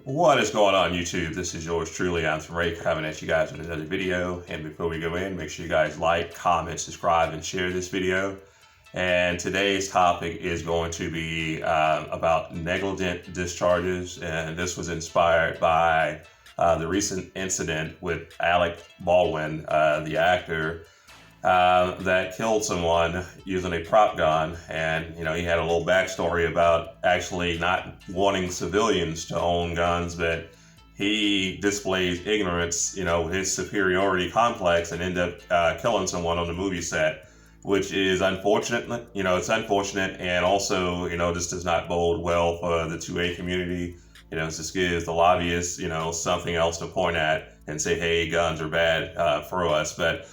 What is going on YouTube? This is yours truly, Untitled Chapter, coming at you guys with another video. And before we go in, make sure you guys like, comment, subscribe, and share this video. And today's topic is going to be about negligent discharges. And this was inspired by the recent incident with Alec Baldwin, the actor, that killed someone using a prop gun. And, he had a little backstory about actually not wanting civilians to own guns, but he displays ignorance, his superiority complex, and ended up killing someone on the movie set, which is unfortunate. It's unfortunate. And also, this does not bode well for the 2A community. This gives the lobbyists, something else to point at and say, hey, guns are bad for us. But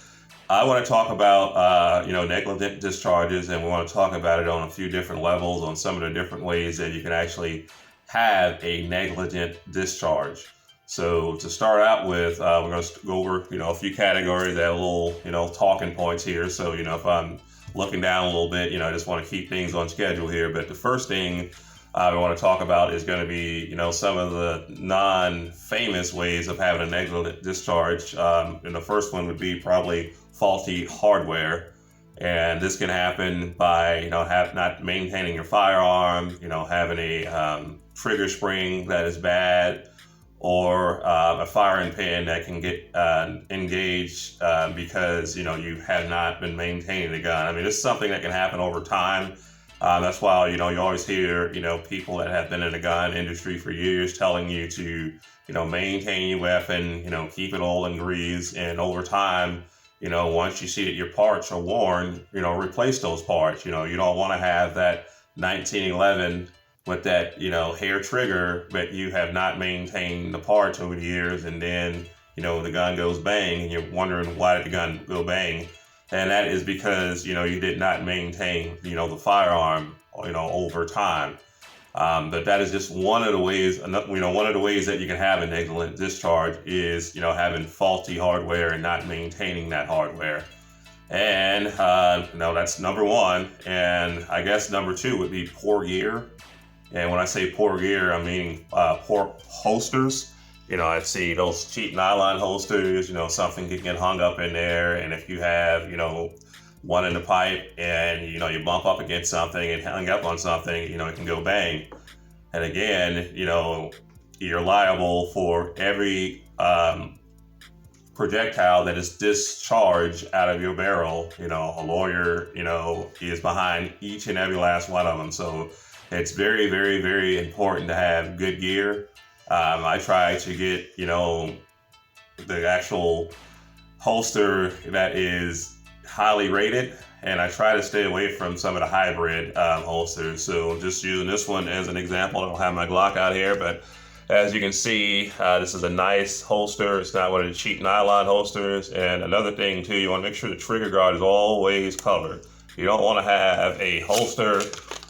I want to talk about, negligent discharges, and we want to talk about it on a few different levels, on some of the different ways that you can actually have a negligent discharge. So to start out with, we're going to go over, a few categories that are little, talking points here. So, if I'm looking down a little bit, I just want to keep things on schedule here. But the first thing I want to talk about is going to be, some of the non-famous ways of having a negligent discharge. And the first one would be probably faulty hardware. And this can happen by, not maintaining your firearm, having a trigger spring that is bad, or a firing pin that can get engaged because, you have not been maintaining the gun. I mean, this is something that can happen over time. That's why, you always hear, people that have been in the gun industry for years telling you to, maintain your weapon, keep it oil and grease. And over time, once you see that your parts are worn, replace those parts. You don't want to have that 1911 with that, hair trigger, but you have not maintained the parts over the years. And then, the gun goes bang and you're wondering, why did the gun go bang? And that is because, you did not maintain, the firearm, over time. But that is just one of the ways, one of the ways that you can have a negligent discharge is, having faulty hardware and not maintaining that hardware. And, that's number one. And I guess number two would be poor gear. And when I say poor gear, I mean poor holsters. I see those cheap nylon holsters, something can get hung up in there. And if you have, one in the pipe and, you bump up against something and hung up on something, it can go bang. And again, you're liable for every projectile that is discharged out of your barrel. A lawyer, is behind each and every last one of them. So it's very, very, very important to have good gear. I try to get, the actual holster that is highly rated, and I try to stay away from some of the hybrid holsters. So just using this one as an example, I don't have my Glock out here, but as you can see, this is a nice holster. It's not one of the cheap nylon holsters. And another thing too, you want to make sure the trigger guard is always covered. You don't want to have a holster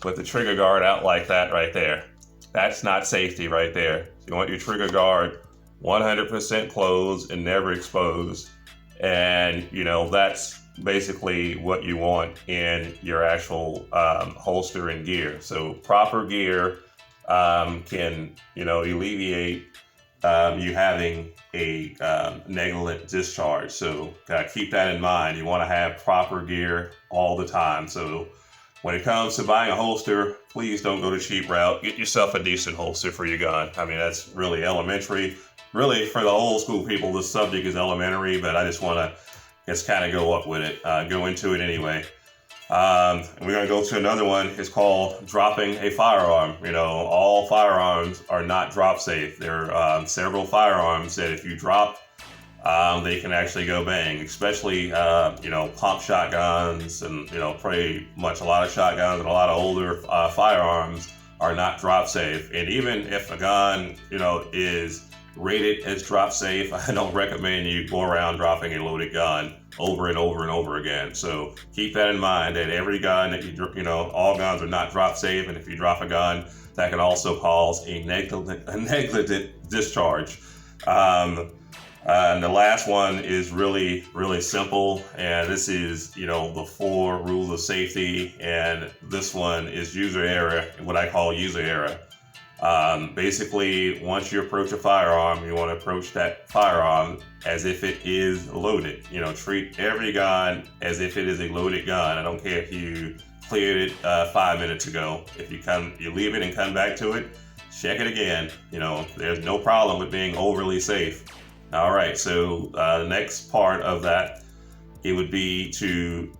with the trigger guard out like that right there. That's not safety right there. You want your trigger guard 100% closed and never exposed. And, that's basically what you want in your actual holster and gear. So proper gear can, alleviate you having a negligent discharge. So gotta keep that in mind. You want to have proper gear all the time. So when it comes to buying a holster, please don't go the cheap route. Get yourself a decent holster for your gun. I mean, that's really elementary. Really, for the old school people, this subject is elementary, but I just want to just kind of go up with it, go into it anyway. We're going to go to another one. It's called dropping a firearm. All firearms are not drop safe. There are several firearms that if you drop, they can actually go bang, especially, pump shotguns and, pretty much a lot of shotguns and a lot of older firearms are not drop safe. And even if a gun, is rated as drop safe, I don't recommend you go around dropping a loaded gun over and over and over again. So keep that in mind, that every gun that all guns are not drop safe. And if you drop a gun, that can also cause a negligent discharge. And the last one is really, really simple. And this is, the 4 rules of safety. And this one is user error, what I call user error. Basically, once you approach a firearm, you want to approach that firearm as if it is loaded. You know, treat every gun as if it is a loaded gun. I don't care if you cleared it 5 minutes ago. If you leave it and come back to it, check it again. You know, there's no problem with being overly safe. All right, so the next part of that, it would be to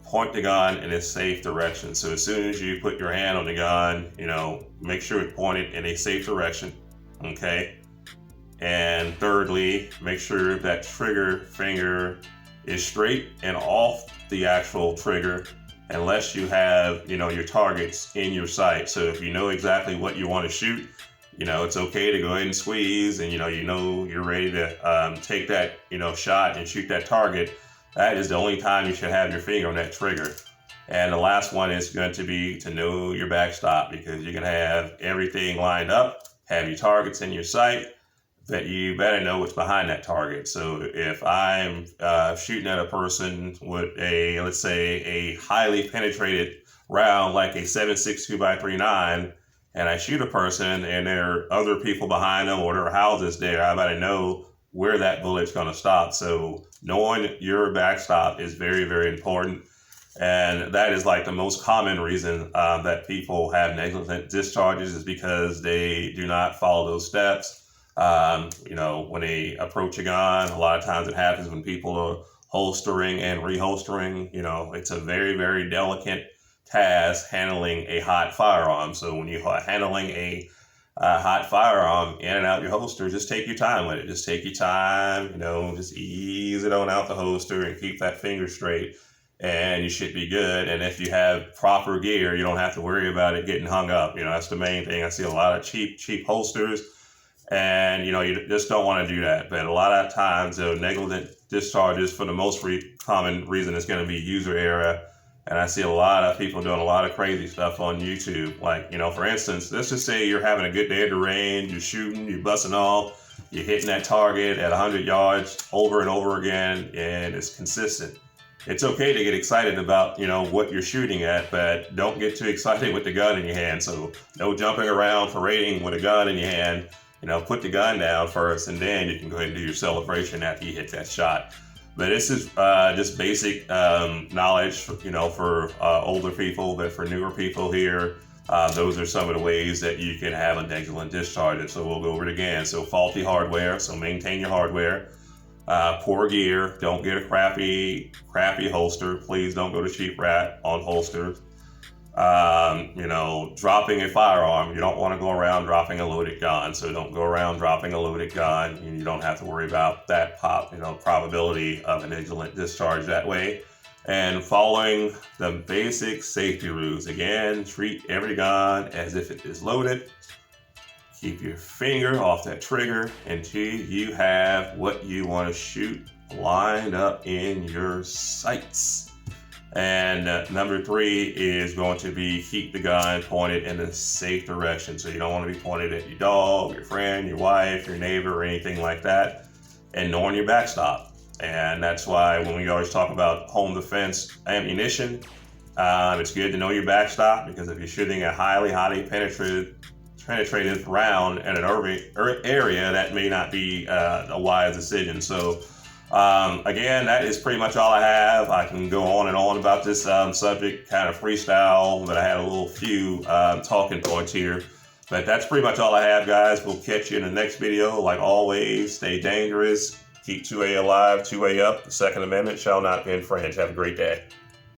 point the gun in a safe direction. So as soon as you put your hand on the gun, you know, make sure it's pointed in a safe direction, okay? And thirdly, make sure that trigger finger is straight and off the actual trigger, unless you have, you know, your targets in your sight. So if you know exactly what you want to shoot, you know, it's okay to go ahead and squeeze, and you know you're ready to take that, you know, shot and shoot that target. That is the only time you should have your finger on that trigger. And the last one is going to be to know your backstop, because you can have everything lined up, have your targets in your sight, that you better know what's behind that target. So if I'm shooting at a person with a, let's say, a highly penetrated round like a 7.62 by 3.9, and I shoot a person and there are other people behind them or there are houses there, I better know where that bullet's going to stop. So knowing your backstop is very, very important. And that is like the most common reason that people have negligent discharges, is because they do not follow those steps. You know, when they approach a gun, a lot of times it happens when people are holstering and reholstering. You know, it's a very, very delicate task handling a hot firearm. So when you're handling a hot firearm in and out your holster, just take your time with it. Just take your time, you know, just ease it on out the holster and keep that finger straight, and you should be good. And if you have proper gear, you don't have to worry about it getting hung up. You know, that's the main thing. I see a lot of cheap holsters, and you know, you just don't want to do that. But a lot of times, negligent discharges, for the most common reason, is going to be user error. And I see a lot of people doing a lot of crazy stuff on YouTube. Like, you know, for instance, let's just say you're having a good day at the range, you're shooting, you're busting off, you're hitting that target at 100 yards over and over again, and it's consistent. It's okay to get excited about, you know, what you're shooting at, but don't get too excited with the gun in your hand. So no jumping around parading with a gun in your hand. You know, put the gun down first, and then you can go ahead and do your celebration after you hit that shot. But this is just basic knowledge, you know, for older people. But for newer people here, those are some of the ways that you can have a negligent discharge. So we'll go over it again. So faulty hardware. So maintain your hardware. Poor gear. Don't get a crappy holster. Please don't go to cheap rat on holsters. You know, dropping a firearm. You don't want to go around dropping a loaded gun. So don't go around dropping a loaded gun. You don't have to worry about that probability of a negligent discharge that way. And following the basic safety rules. Again, treat every gun as if it is loaded. Keep your finger off that trigger until you have what you want to shoot lined up in your sights. And number 3 is going to be keep the gun pointed in a safe direction. So you don't want to be pointed at your dog, your friend, your wife, your neighbor, or anything like that. And knowing your backstop. And that's why when we always talk about home defense ammunition, it's good to know your backstop, because if you're shooting a highly penetrative round in an urban area, that may not be a wise decision. So again, that is pretty much all I have. I can go on and on about this subject, kind of freestyle, but I had a few talking points here. But that's pretty much all I have, guys. We'll catch you in the next video. Like always, stay dangerous, keep 2A alive, 2A up. The Second Amendment shall not be infringed. Have a great day.